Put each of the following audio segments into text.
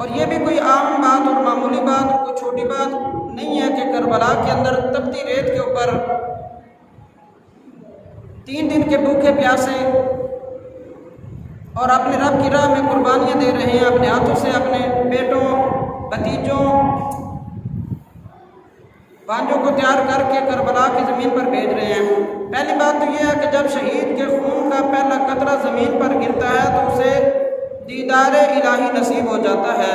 اور یہ بھی کوئی عام بات اور معمولی بات اور کوئی چھوٹی بات نہیں ہے کہ کربلا کے اندر تپتی ریت کے اوپر 3 دن کے بھوکے پیاسے اور اپنے رب کی راہ میں قربانیاں دے رہے ہیں، اپنے ہاتھوں سے اپنے بیٹوں، بھتیجوں، بھانجوں کو تیار کر کے کربلا کی زمین پر بھیج رہے ہیں۔ پہلی بات تو یہ ہے کہ جب شہید کے خون کا پہلا قطرہ زمین پر گرتا ہے تو اسے دیدار الہی نصیب ہو جاتا ہے،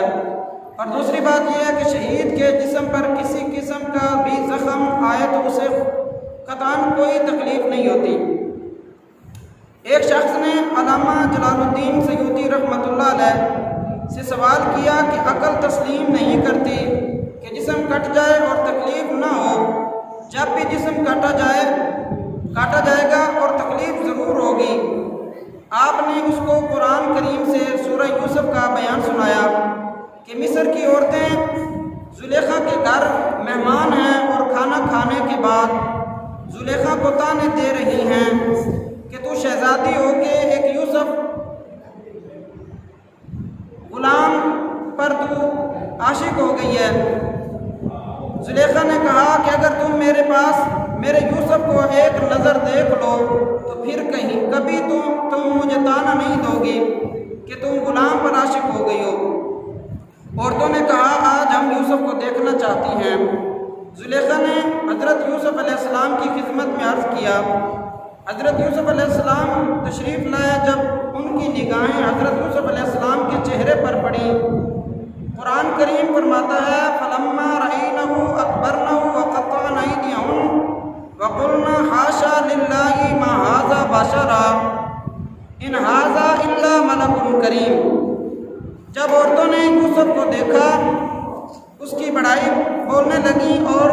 اور دوسری بات یہ ہے کہ شہید کے جسم پر کسی قسم کا بھی زخم آئے تو اسے قطعاً کوئی تکلیف نہیں ہوتی۔ ایک شخص نے علامہ جلال الدین سیوطی رحمۃ اللہ علیہ سے سوال کیا کہ عقل تسلیم نہیں کرتی کہ جسم کٹ جائے اور تکلیف نہ ہو، جب بھی جسم کاٹا جائے گا اور تکلیف ضرور ہوگی۔ آپ نے اس کو قرآن کریم سے سورہ یوسف کا بیان سنایا کہ مصر کی عورتیں زلیخا کے گھر مہمان ہیں اور کھانا کھانے کے بعد زلیخا کو طعنے دے رہی ہیں کہ تو شہزادی ہو کے ایک یوسف غلام پر تو عاشق ہو گئی ہے۔ زلیخا نے کہا کہ اگر تم میرے پاس میرے یوسف کو ایک نظر دیکھ لو تو پھر کبھی تم مجھے طعنہ نہیں دو گی کہ تم غلام پر عاشق ہو گئی ہو۔ عورتوں نے کہا آج ہم یوسف کو دیکھنا چاہتی ہیں۔ زلیخا نے حضرت یوسف علیہ السلام کی خدمت میں عرض کیا۔ حضرت یوسف علیہ السلام تشریف لائے۔ جب ان کی نگاہیں حضرت یوسف علیہ السلام کے چہرے پر پڑی، قرآن کریم فرماتا ہے فَلَمَّا رَأَيْنَهُ أَكْبَرْنَهُ وَقَطَّعْنَ أَيْدِيَهُنَّ وَقُلْنَا حَاشَا لِلَّهِ مَا هَٰذَا بَشَرًا إِنْ هَٰذَا إِلَّا مَلَكٌ كَرِيمٌ۔ جب عورتوں نے یوسف کو دیکھا اس کی بڑائی بولنے لگی اور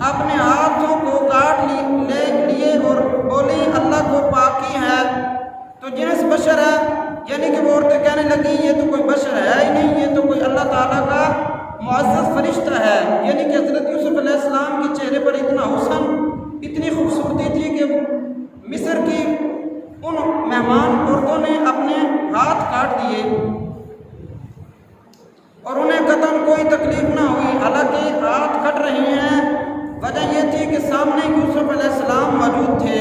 اپنے ہاتھوں کو کاٹ لیے اور بولی اللہ کو پاکی ہے تو جنس بشر ہے، یعنی کہ وہ عورتیں کہنے لگیں یہ تو کوئی بشر ہے ہی نہیں، یہ تو کوئی اللہ تعالیٰ کا معزز فرشتہ ہے۔ یعنی کہ حضرت یوسف علیہ السلام کے چہرے پر اتنا حسن، اتنی خوبصورتی تھی کہ مصر کی ان مہمان عورتوں نے اپنے ہاتھ کاٹ دیے اور انہیں قطعاً کوئی تکلیف نہ ہوئی، حالانکہ ہاتھ کٹ رہی ہیں۔ وجہ یہ تھی کہ سامنے یوسف علیہ السلام موجود تھے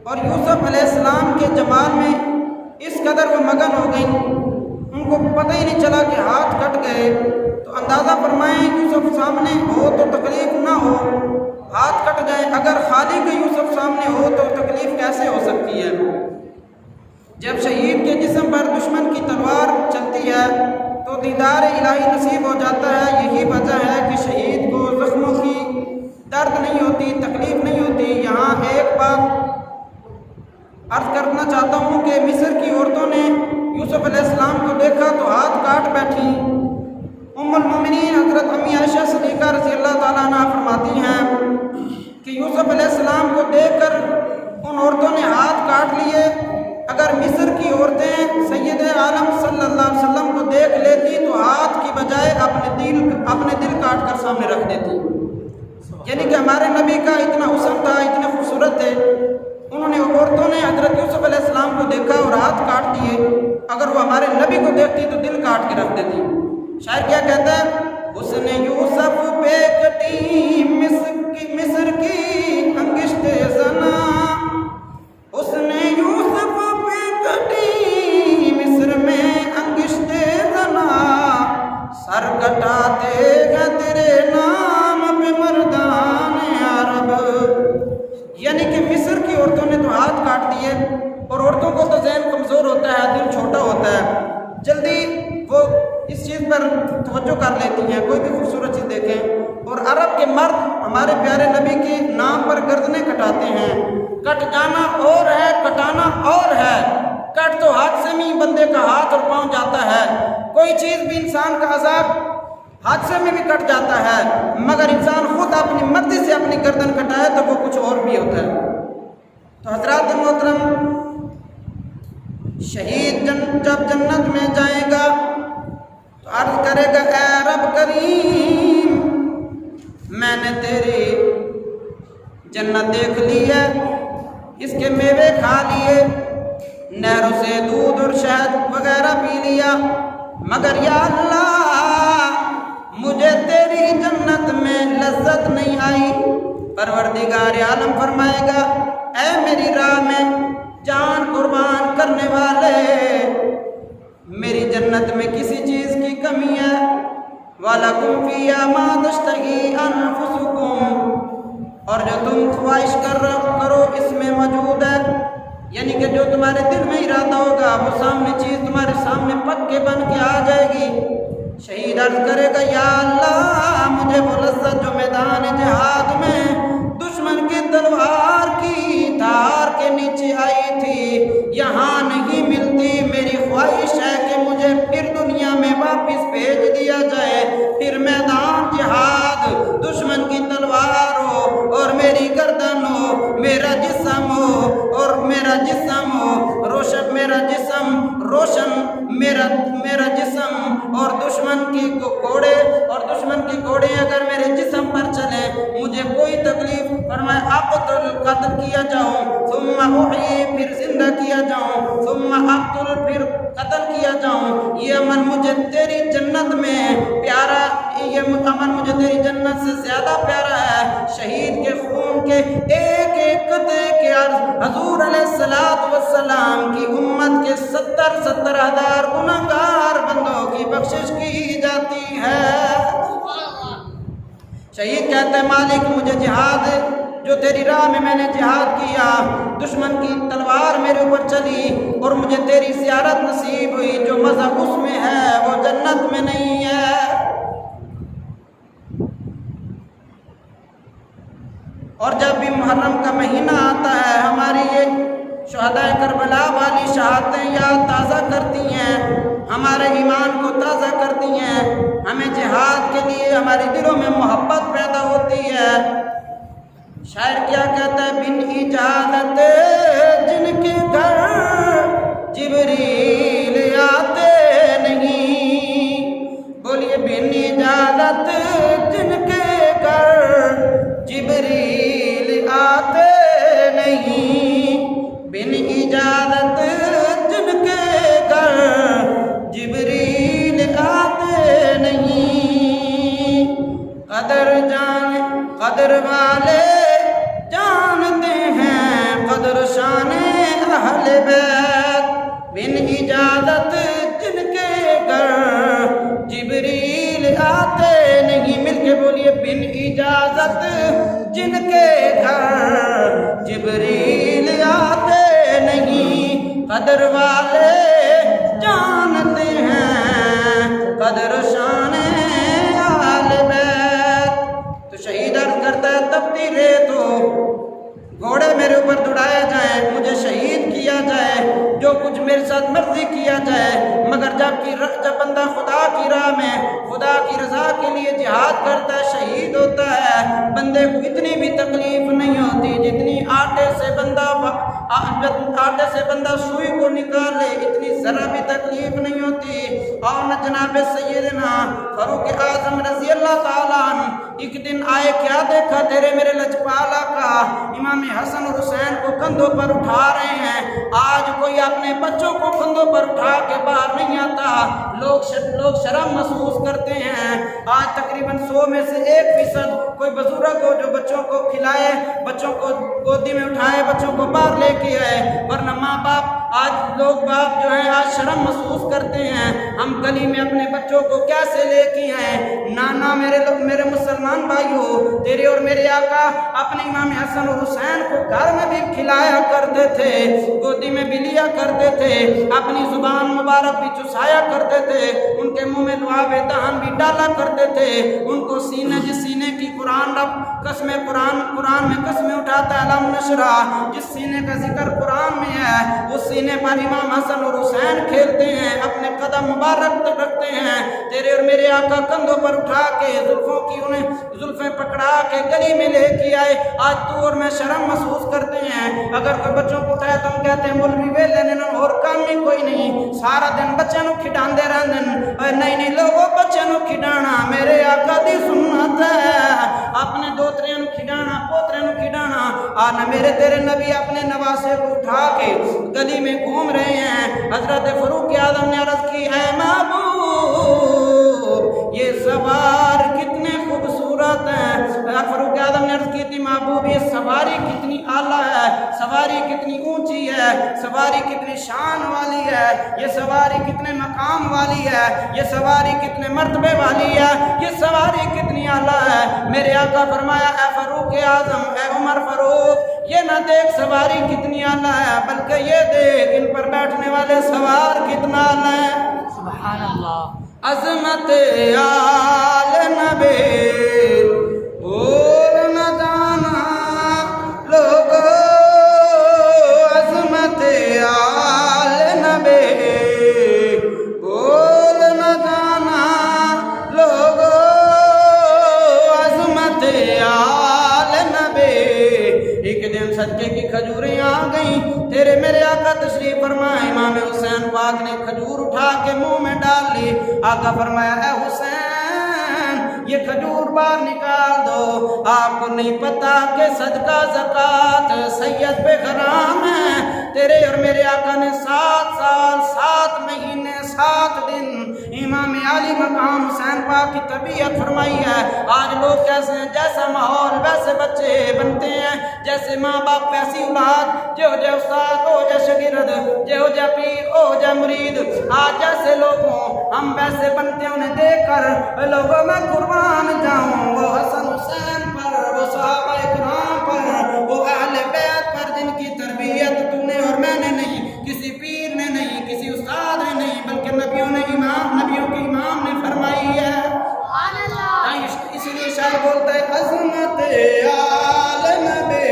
اور یوسف علیہ السلام کے جمال میں اس قدر وہ مگن ہو گئیں ان کو پتہ ہی نہیں چلا کہ ہاتھ کٹ گئے۔ تو اندازہ فرمائیں یوسف سامنے ہو تو تکلیف نہ ہو، ہاتھ کٹ جائے، اگر خالی کے یوسف سامنے ہو تو تکلیف کیسے ہو سکتی ہے؟ جب شہید کے جسم پر دشمن کی تلوار چلتی ہے تو دیدار الہی نصیب ہو جاتا ہے۔ یہی وجہ ہے کہ شہید کو زخموں کی درد نہیں ہوتی، تکلیف نہیں ہوتی۔ یہاں ایک بات عرض کرنا چاہتا ہوں کہ مصر کی عورتوں نے یوسف علیہ السلام کو دیکھا تو ہاتھ کاٹ بیٹھی۔ ام المومنین حضرت امی عائشہ صدیقہ رضی اللہ تعالیٰ عنہ فرماتی ہیں کہ یوسف علیہ السلام کو دیکھ کر ان عورتوں نے ہاتھ کاٹ لیے۔ اگر مصر کی عورتیں سید عالم صلی اللہ علیہ وسلم کو دیکھ لیتی تو ہاتھ کی بجائے اپنے دل کاٹ کر سامنے رکھ دیتی۔ یعنی کہ ہمارے نبی کا اتنا حسن تھا، اتنے خوبصورت تھے، انہوں نے عورتوں نے حضرت یوسف علیہ السلام کو دیکھا اور ہاتھ کاٹ دیے۔ اگر وہ ہمارے نبی کو دیکھتی تو دل کاٹ کے رکھ دیتی۔ شاعر کیا کہتا ہے؟ حسن یوسف پہ کٹی مصر کی انگشت زنا، حسن یوسف پہ کٹی مصر میں انگشت زنا، سر کٹاتے گا تیرے نام پہ مردان عرب۔ یعنی کہ مصر کی عورتوں نے تو ہاتھ کاٹ دیے، اور عورتوں کو تو ذہن کمزور ہوتا ہے، دل چھوٹا ہوتا ہے، جلدی وہ اس چیز پر توجہ کر لیتی ہیں، کوئی بھی خوبصورت چیز دیکھیں۔ اور عرب کے مرد ہمارے پیارے نبی کے نام پر گردنیں کٹاتے ہیں۔ کٹ جانا اور ہے، کٹانا اور ہے۔ کٹ تو حادثے میں بندے کا ہاتھ اور پاؤں جاتا ہے، کوئی چیز بھی انسان کا عذاب حادثے میں بھی کٹ جاتا ہے، مگر انسان خود اپنی مرضی سے اپنی گردن کٹائے تو وہ کچھ اور بھی ہوتا ہے۔ تو حضرات محترم، شہید جب جنت میں جائے گا تو عرض کرے گا اے رب کریم، میں نے تیری جنت دیکھ لی ہے، اس کے میوے کھا لیے، نہروں سے دودھ اور شہد وغیرہ پی لیا، مگر یا اللہ مجھے تیری جنت میں لذت نہیں آئی۔ پروردگار عالم فرمائے گا اے میری راہ میں جان قربان کرنے والے، میری جنت میں کسی چیز کی کمی ہے؟ وَلَكُمْ فِيهَا مَا تَشْتَهِي أَنفُسُكُمْ، اور جو تم خواہش کرو اس میں موجود ہے، یعنی کہ جو تمہارے دل میں ارادہ ہوگا وہ سامنے چیز تمہارے سامنے پکے بن کے آ جائے گی۔ شہید عرض کرے گا یا اللہ مجھے وہ لذت جو میدان جہاد میں دشمن کی تلوار کی دھار کے نیچے آئی تھی یہاں نہیں ملتی۔ میری خواہش ہے کہ مجھے پھر دنیا میں واپس بھیج دیا جائے، پھر میدان جہاد دشمن کی تلوار ہو اور میری گردن ہو، میرا جسم ہو اور میرا جسم ہو روشن، میرا جسم روشن، میرا جسم اور دشمن کی گھوڑے اور دشمن کی گھوڑے اگر میرے جسم پر چلے مجھے کوئی تکلیف، فرمائے اقتل قتل کیا جاؤں، ثم احیی پھر زندہ کیا جاؤں، ثم اقتل پھر قتل کیا جاؤں، یہ عمل مجھے تیری جنت میں پیارا، یہ عمل مجھے تیری جنت سے زیادہ پیارا ہے۔ شہید کے خون کے ایک ایک قطرے کے عرض حضور علیہ السلام کی امت کے 70,000 گناہگار بندوں کی بخشش کی جاتی ہے۔ شہید کہتے ہیں مالک مجھے جہاد جو تیری راہ میں نے جہاد کیا، دشمن کی تلوار میرے اوپر چلی اور مجھے تیری زیارت نصیب ہوئی، جو مزہ اس میں ہے وہ جنت میں نہیں ہے۔ اور جب بھی محرم کا مہینہ آتا ہے ہماری یہ شہدائے کربلا والی شہادتیں یاد تازہ کرتی ہیں، ہمارے ایمان کو تازہ کرتی ہیں، ہمیں جہاد کے لیے ہمارے دلوں میں محبت پیدا ہوتی ہے۔ شاعر کیا کہتا ہے بن اجازت جن کے گھر جبریل آتے نہیں، بولیے بن اجازت جن کے گھر جبریل آتے نہیں، بن اجازت جن کے گھر جبریل آتے نہیں، قدر والے جانتے ہیں قدر شان اہل بیت، بن اجازت جن کے گھر جبریل آتے نہیں، مل کے بولیے بن اجازت جن کے گھر جبریل آتے نہیں، قدر والے جانتے ہیں قدر شان اہل بیت۔ تو شہید عرض کرتا ہے تپتی ریت ہو گھوڑے میرے اوپر دوڑائے جائیں، مجھے شہید کیا جائے، جو کچھ میرے ساتھ مرضی کیا جائے، مگر جب بندہ خدا کی راہ میں خدا کی رضا کے لیے جہاد کرتا ہے شہید ہوتا ہے، بندے کو اتنی بھی تکلیف نہیں ہوتی جتنی آٹے سے بندہ سوئی کو نکال لے، اتنی ذرا بھی تکلیف نہیں ہوتی۔ اور جناب سیدنا فاروق اعظم رضی اللہ تعالیٰ عنہ ایک دن آئے، کیا دیکھا تیرے میرے لجپالا کا امام حسن اور حسین کو کندھوں پر اٹھا رہے ہیں۔ آج کوئی اپنے بچوں کو کندھوں پر اٹھا کے باہر نہیں آتا، لوگ شرم محسوس کرتے ہیں۔ آج تقریباً 100 میں سے 1% کوئی بزرگ ہو جو بچوں کو کھلائے، بچوں کو گودی میں اٹھائے، بچوں کو باہر لے کے آئے، ورنہ ماں باپ آج لوگ باپ جو ہیں آج شرم محسوس کرتے ہیں، ہم گلی میں اپنے بچوں کو کیسے لے کے آئیں۔ نانا میرے مسلمان بھائیوں، تیرے اور میرے آقا اپنے امام حسن اور حسین کو گھر میں بھی کھلایا کرتے تھے، گودی میں بھی لیا کرتے تھے، اپنی زبان مبارک بھی چسایا کرتے تھے، ان کے منہ میں لعاب دہن بھی ڈالا کرتے تھے، ان کو جس سینے کی قرآن میں قسمیں اٹھاتا ہے علم نشرہ، جس سینے کا ذکر قرآن میں ہے اس سینے پر امام حسن اور حسین کھیلتے ہیں، اپنے قدم مبارک تک رکھتے ہیں۔ تیرے اور میرے آقا کندھوں پر اٹھا کے زلفوں کی انہیں زلفیں پکڑا کے گلی میں لے کے آئے۔ آج تو اور میں شرم محسوس کرتے ہیں، اگر کوئی بچوں کو اٹھائے تو ہم کہتے ہیں مولوی ویلے نے اور کام ہی کوئی نہیں، سارا دن بچے نو کھڈاندے رہندے۔ نہیں لوگوں بچے نو کھڈانا میرے آقا دی سنت ہے، اپنے دوترے نو کھڈانا، پوترے نو کھڈانا۔ آنا میرے تیرے نبی اپنے نواسے کو اٹھا کے گلی میں گھوم رہے ہیں۔ حضرت فاروق اعظم نے عرض کی اے محبوب یہ سوار سواری کتنی شان والی ہے، یہ سواری کتنے مقام والی ہے، یہ سواری کتنے مرتبے والی ہے، یہ سواری کتنی اعلیٰ ہے۔ میرے آقا فرمایا اے فاروق اعظم، اے عمر فاروق، یہ نہ دیکھ سواری کتنی اعلیٰ ہے، بلکہ یہ دیکھ ان پر بیٹھنے والے سوار کتنا اعلیٰ ہے۔ سبحان اللہ۔ عظمت آل نبی بھول نہ جانا لوگو، عظمت آل نبی بھول نہ جانا لوگو، عظمت آل نبی۔ ایک دن صدقے کی کھجوریں آ گئیں، تیرے میرے آقا تشریف فرمائے، امام حسین پاک نے کھجور اٹھا کے منہ میں ڈال لی۔ آقا فرمایا اے حسین یہ کھجور باہر نکال دو، آپ کو نہیں پتا کہ صدقہ زکوٰۃ سید پہ حرام ہے۔ تیرے اور میرے آقا نے 7 سال 7 مہینے 7 دن امام عالی مقام حسین پاک کی تربیت فرمائی ہے۔ آج لوگ کیسے ہیں، جیسا ماحول ویسے بچے بنتے ہیں، جیسے ماں باپ ویسی اولاد، جو جے استاد ہو جے شاگرد، جو جے پیر ہو جے مرید۔ آج جیسے لوگوں ہم ویسے بنتے ہیں، انہیں دیکھ کر لوگوں میں قربان جاؤں، وہ حسن حسین پر، وہ صحابہ اکرام پر، وہ اہل بیت پر، جن کی تربیت تو نے اور میں نے نہیں، کسی پیر نے نہیں، کسی استاد نے نہیں، بلکہ نبیوں کے امام نے فرمائی ہے۔ اس لیے شاعر بولتا ہے عظمت آل نبی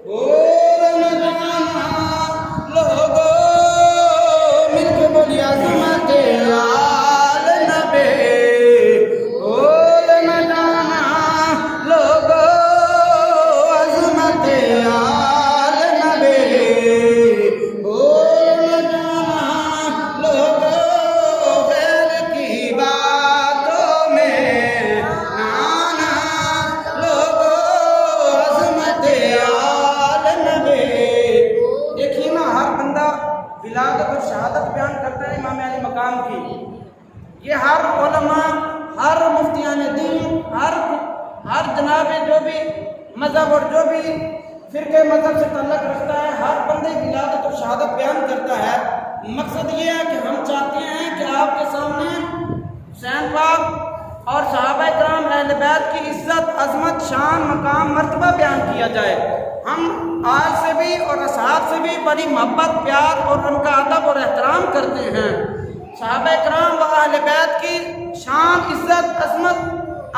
بھول نہ جانا لوگو، مل کے بولی عظمت آل نبی بھول نہ جانا لوگو، عظمت آل نبی بھول نہ جانا لوگو، غیر کی باتوں میں آنا لوگو، عظمت آل نبی۔ دیکھیے نا، ہر بندہ ولادت اور شہادت بیان کرتا ہے امام علی مقام کی، یہ ہر علماء، ہر مفتیان دین، ہر جناب جو بھی مذہب اور جو بھی فرقے مذہب سے تعلق رکھتا ہے، ہر بندے ولادت اور شہادت بیان کرتا ہے۔ مقصد یہ ہے کہ ہم چاہتے ہیں کہ آپ کے سامنے حسین پاک اور صحابہ کرام اہل بیت کی عزت، عظمت، شان، مقام، مرتبہ بیان کیا جائے۔ ہم آج سے بھی اور اصحاب سے بھی بڑی محبت، پیار اور ان کا ادب اور احترام کرتے ہیں۔ صحابہ کرام و اہل بیت کی شان، عزت، عظمت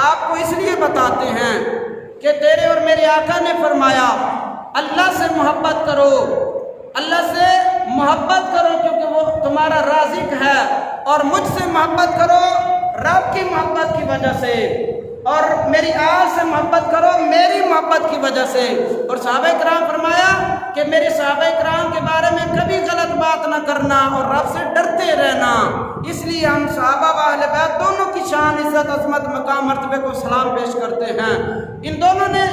آپ کو اس لیے بتاتے ہیں کہ تیرے اور میرے آقا نے فرمایا اللہ سے محبت کرو، اللہ سے محبت کرو کیونکہ وہ تمہارا رازق ہے، اور مجھ سے محبت کرو رب کی محبت کی وجہ سے، اور میری آل سے محبت کرو میری محبت کی وجہ سے۔ اور صحابہ کرام فرمایا کہ میرے صحابہ کرام کے بارے میں کبھی غلط بات نہ کرنا اور رب سے ڈرتے رہنا۔ اس لیے ہم صحابہ و اہل بیت دونوں کی شان، عزت، عظمت، مقام، مرتبے کو سلام پیش کرتے ہیں۔ ان دونوں نے،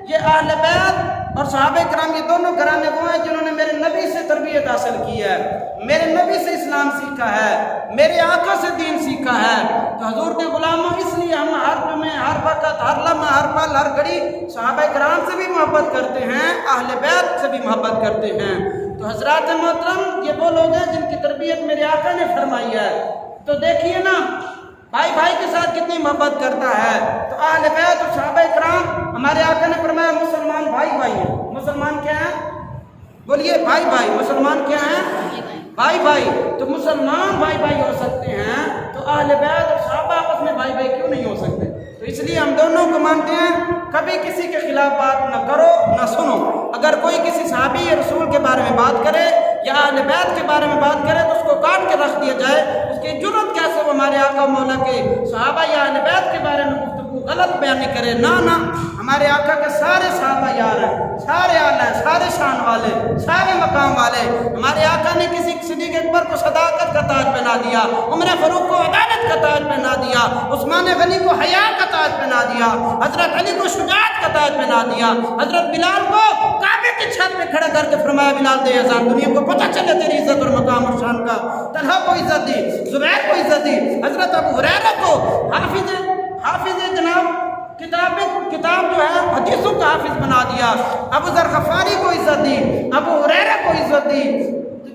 یہ اہل بیت اور صحابہ کرام، یہ دونوں گھرانے وہ ہیں جنہوں نے میرے نبی سے تربیت حاصل کی ہے، میرے نبی سے اسلام سیکھا ہے، میرے آقا سے دین سیکھا ہے۔ تو حضور کے غلاموں، اس لیے ہم ہر جمعے، ہر وقت، ہر لمحہ، ہر پل، ہر گھڑی صحابہ کرام سے بھی محبت کرتے ہیں، اہل بیت سے بھی محبت کرتے ہیں۔ تو حضرات محترم، یہ وہ لوگ ہیں جن کی تربیت میرے آقا نے فرمائی ہے۔ تو دیکھیے نا، بھائی بھائی کے ساتھ کتنی محبت کرتا ہے۔ تو اہل بیت اور صحابہ کرام، ہمارے آقا نے فرمایا مسلمان بھائی بھائی ہیں۔ مسلمان کیا ہیں؟ بولیے بھائی بھائی۔ مسلمان کیا ہیں؟ بھائی بھائی۔ تو مسلمان بھائی بھائی ہو سکتے ہیں، تو اہل بیت اور صحابہ آپس میں بھائی بھائی کیوں نہیں ہو سکتے؟ تو اس لیے ہم دونوں کو مانتے ہیں، کبھی کسی کے خلاف بات نہ کرو نہ سنو۔ اگر کوئی کسی صحابی یا رسول کے بارے میں بات کرے یا اہل بیت کے بارے میں بات کرے تو اس کو کاٹ کے رکھ دیا جائے۔ اس کی جرت کیسے وہ ہمارے آقا مولا کے صحابہ یا اہل بیت کے بارے میں گفتگو غلط بیان نہیں کرے۔ نہ ہمارے آقا کے سارے صحابہ یار ہیں، سارے اعلیٰ ہیں، سارے شان والے، سارے مقام والے۔ ہمارے آقا نے کسی صدیق اکبر کو صداقت کا تاج پہنا دیا، عمر فاروق کو عدالت کا تاج پہنا دیا، عثمان غنی کو حیا کا تاج پہنا دیا، حضرت علی کو شجاعت کا تاج پہنا دیا، حضرت بلال کو کعبے کی چھت پہ کھڑا کر کے فرمایا بلال دے اذان، دنیا کو پتہ چلے تیری عزت اور مقام اور شان کا۔ طلحہ کو عزت دی، زبیر کو عزت دی، حضرت ابو ہریرہ کو حافظ جناب کتاب اسلام جو ہے حدیثوں کا حافظ بنا دیا، ابو ذر غفاری کو عزت دی، ابو ہریرہ کو عزت دی،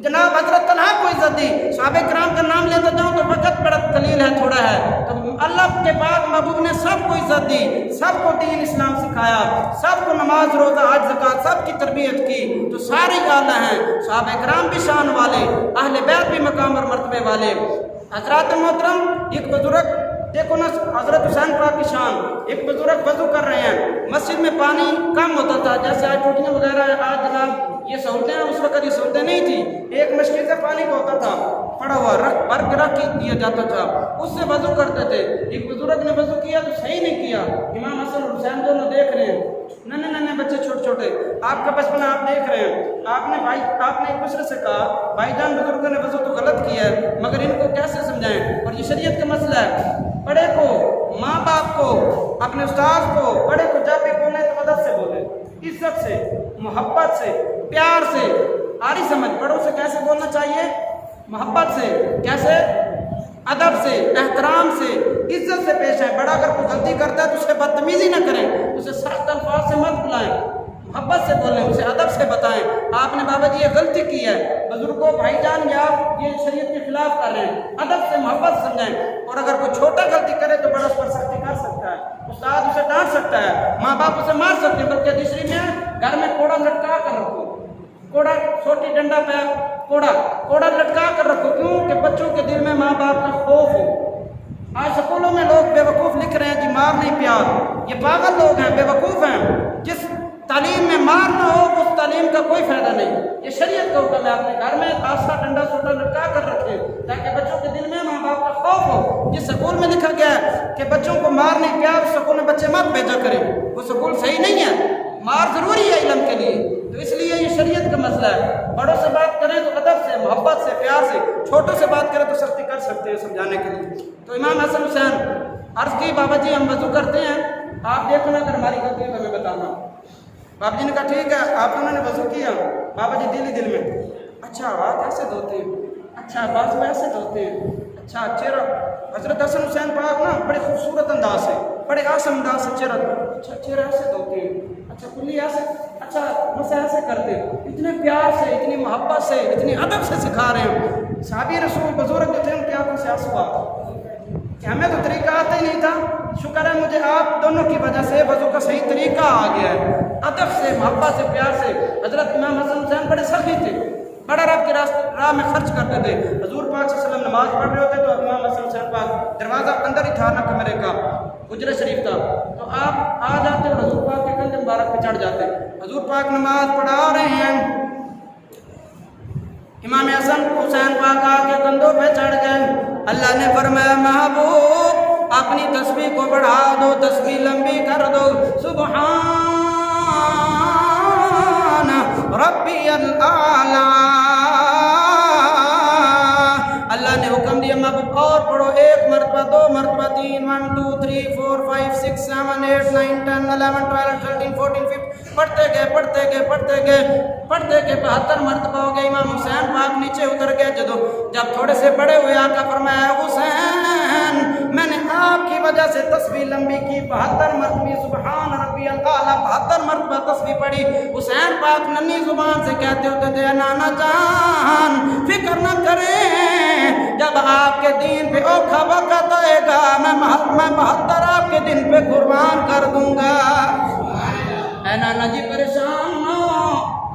جناب حضرت طلحہ کو عزت دی۔ صحابہ کرام کا نام لیتا جاؤں تو وقت بڑا قلیل ہے، تھوڑا ہے، تو اللہ کے پاک محبوب نے سب کو عزت دی، سب کو دین اسلام سکھایا، سب کو نماز روزہ حج زکوٰۃ سب کی تربیت کی، تو سارے اعلیٰ ہیں۔ صحابہ کرام بھی شان والے، اہل بیت بھی مقام اور مرتبے والے۔ حضرات محترم، ایک بزرگ دیکھو نا حضرت حسین پاک کی شان، ایک بزرگ وضو کر رہے ہیں، مسجد میں پانی کم ہوتا تھا، جیسے آج ٹوٹیاں وغیرہ آج جناب یہ سہولتیں ہیں، اس وقت یہ سہولتیں نہیں تھی، ایک مشکل سے پانی کو ہوتا تھا پڑا ہوا رکھ رکھ دیا جاتا تھا، اس سے وضو کرتے تھے۔ ایک بزرگ نے وضو کیا تو صحیح نہیں کیا، امام حسن اور حسین دونوں دیکھ رہے ہیں، ننے ننے بچے چھوٹے چھوٹے، آپ کا بچپنا آپ دیکھ رہے ہیں، آپ نے ایک دوسرے سے کہا بھائی جان بزرگوں نے وضو تو غلط کیا ہے، مگر ان کو کیسے سمجھائیں؟ اور یہ شریعت کا مسئلہ ہے، بڑے کو، ماں باپ کو، اپنے استاد کو، بڑے کو جب بھی بولیں تو ادب سے بولیں، عزت سے، محبت سے، پیار سے، آری سمجھ، بڑوں سے کیسے بولنا چاہیے؟ محبت سے، کیسے؟ ادب سے، احترام سے، عزت سے پیش آئیں۔ بڑا اگر کوئی غلطی کرتا ہے تو اسے بدتمیزی نہ کریں، اسے سخت الفاظ سے مت بلائیں، محبت سے بولیں، اسے ادب سے بتائیں آپ نے بابا جی یہ غلطی کی ہے، بزرگوں بھائی جان یا آپ یہ شریعت کے خلاف کر رہے ہیں، ادب سے محبت سے سمجھائیں۔ اور اگر کوئی چھوٹا غلطی کرے تو بڑا اس پر سختی کر سکتا ہے، استاد اسے ڈانٹ سکتا ہے، ماں باپ اسے مار سکتے ہیں، بلکہ دوسری میں گھر میں کوڑا لٹکا کر رکھو، کوڑا چھوٹی ڈنڈا پہ کوڑا لٹکا کر رکھو، کیوں کہ بچوں کے دل میں ماں باپ کا خوف ہو۔ آج سکولوں میں لوگ بے وقوف لکھ رہے ہیں جی مار نہیں پیار، یہ پاگل لوگ ہیں، بے وقوف ہیں۔ جس تعلیم میں مار نہ ہو اس تعلیم کا کوئی فائدہ نہیں، یہ شریعت کا حکم ہے، اپنے گھر میں آسا ڈنڈا سوٹا لٹکا کر رکھیں تاکہ بچوں کے دل میں ماں باپ کا خوف ہو۔ جس سکول میں لکھا گیا ہے کہ بچوں کو مار نہیں پیار، اس سکول میں بچے مت بھیجا کریں، وہ سکول صحیح نہیں ہے، مار ضروری ہے علم کے لیے، تو اس لیے یہ شریعت کا مسئلہ ہے۔ بڑوں سے بات کریں تو ادب سے، محبت سے، پیار سے، چھوٹوں سے بات کریں تو سختی کر سکتے ہیں سمجھانے کے لیے۔ تو امام حسن حسین عرض کی بابا جی ہم وضو کرتے ہیں، آپ دیکھنا اگر ہماری غلطی ہے تو ہمیں بتانا۔ بابا جی نے کہا ٹھیک ہے، آپ انہوں نے وضو کیا، بابا جی دل میں اچھا ہاتھ ایسے دھوتے ہیں، اچھا بازو ایسے دھوتے ہیں، اچھا چہرہ، حضرت حسن حسین پاک نا بڑے خوبصورت انداز سے، بڑے آسم انداز سے اچھا چہرہ ایسے دھوتے ہیں، اچھا کلی ایسے، اچھا مسے ایسے کرتے ہیں، اتنے پیار سے، اتنی محبت سے، اتنی ادب سے سکھا رہے ہیں۔ صحابی رسول بزرگ جو تھے ان کی آنکھوں سے آنسو آ کہ ہمیں تو طریقہ آتا ہی نہیں تھا، شکر ہے مجھے آپ دونوں کی وجہ سے وضو کا صحیح طریقہ آ گیا ہے، ادب سے، محبت سے، پیار سے۔ حضرت امام حسن حسین بڑے سخی تھے، بڑا رب کی راہ میں خرچ کرتے تھے۔ حضور پاک صلی اللہ علیہ وسلم نماز پڑھ رہے ہوتے تو امام حسن حسین پاک دروازہ اندر ہی تھا نا کمرے کا، حجرہ شریف تھا، تو آپ آ جاتے اور حضور پاک کے کندھے مبارک پہ چڑھ جاتے۔ حضور پاک نماز پڑھا رہے ہیں، امام حسن حسین پاک آ کے کندھوں پہ چڑھ گئے۔ اللہ نے فرمایا محبوب اپنی تسبیح کو بڑھا دو، تسبیح لمبی کر دو، سبحان ربی الاعلی۔ اللہ نے حکم دیا محبوب اور پڑھو، 1 مرتبہ، 2 مرتبہ، 3، 1 2 3 4 5 6 7 8 9 10 11 12 13 14 15 پڑھتے گئے 72 مرتبہ ہو گئے۔ امام حسین پاک نیچے اتر گئے، جب تھوڑے سے بڑے ہوئے آقا فرمایا حسین میں نے آپ کی وجہ سے تسبیح لمبی کی، 72 مرتبہ سبحان ربی الاعلی 72 مرتبہ تسبیح پڑھی۔ حسین پاک ننھی زبان سے کہتے ہوتے تھے نانا جان فکر نہ کریں، جب آپ کے دین پہ اوکھا وقت آئے گا میں 72 آپ کے دن پہ قربان کر دوں گا۔ اے نانا جی پریشان نہ ہو،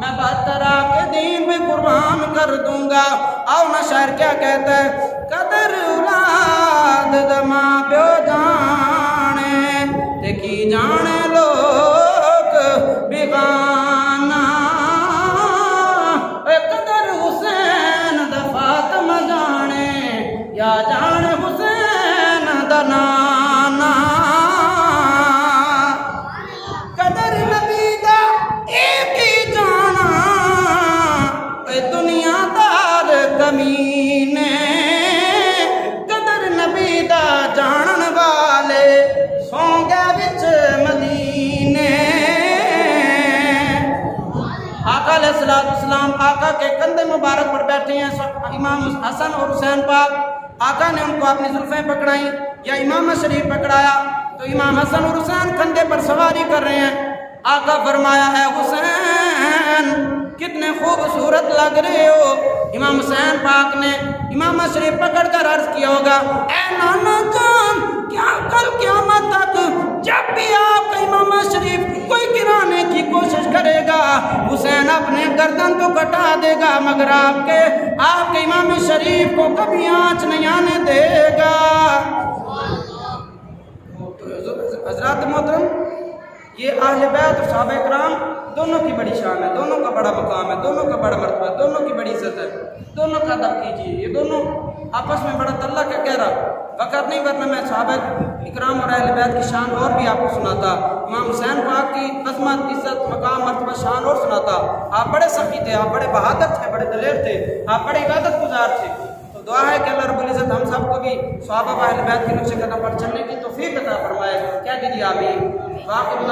میں 72 آپ کے دین پہ قربان کر دوں گا۔ آؤ نا شاعر کیا کہتا ہے، قدر اولاد دما پیو جانے تے کی جانے لوگ بیگانہ، اے قدر حسین دا فاطمہ جانے یا جان حسین دا نانا، قدر نبی دا ایک ہی جانا، اے دنیا دار کمینے، قدر نبی دا جانن والے سوں گے وچ مدینے۔ آقا علیہ السلام آقا کے کندھے مبارک پر بیٹھے ہیں امام حسن اور حسین پاک، آقا نے ان کو اپنی زلفیں پکڑائیں یا امامہ شریف پکڑایا تو امام حسن اور حسین کندھے پر سواری کر رہے ہیں. آقا فرمایا ہے حسین کتنے خوبصورت لگ رہے ہو. امام حسین پاک نے امامہ شریف پکڑ کر عرض کیا ہوگا اے نانا جان کیا کل قیامت تک جب بھی آپ کا امامہ شریف کوئی گرانے کی کوشش کرے گا حسین اپنے گردن تو کٹا دے گا مگر آپ کے امام شریف کو کبھی آنچ نہیں آنے دے گا. حضرات محترم یہ اہل بیت اور صحابہ کرام دونوں کی بڑی شان ہے, دونوں کا بڑا مقام ہے, دونوں کا بڑا مرتبہ ہے, دونوں کی بڑی عزت ہے, دونوں کا ادب کیجیے. یہ دونوں آپس میں بڑا تعلق ہے. کہہ رہا وقت نہیں ورنہ میں صحابہ اکرام اور اہل بیت کی شان اور بھی آپ کو سناتا. امام حسین پاک کی عظمت عزت مقام مرتبہ شان اور سناتا. آپ بڑے سخی تھے, آپ بڑے بہادر تھے, بڑے دلیر تھے, آپ بڑے عبادت گزار تھے. تو دعا ہے کہ اللہ رب العزت ہم سب کو بھی صحابہ و اہل بیت کے نقش قدم پر چلنے کی توفیق عطا فرمائے. کہہ دیجیے آمین. باقی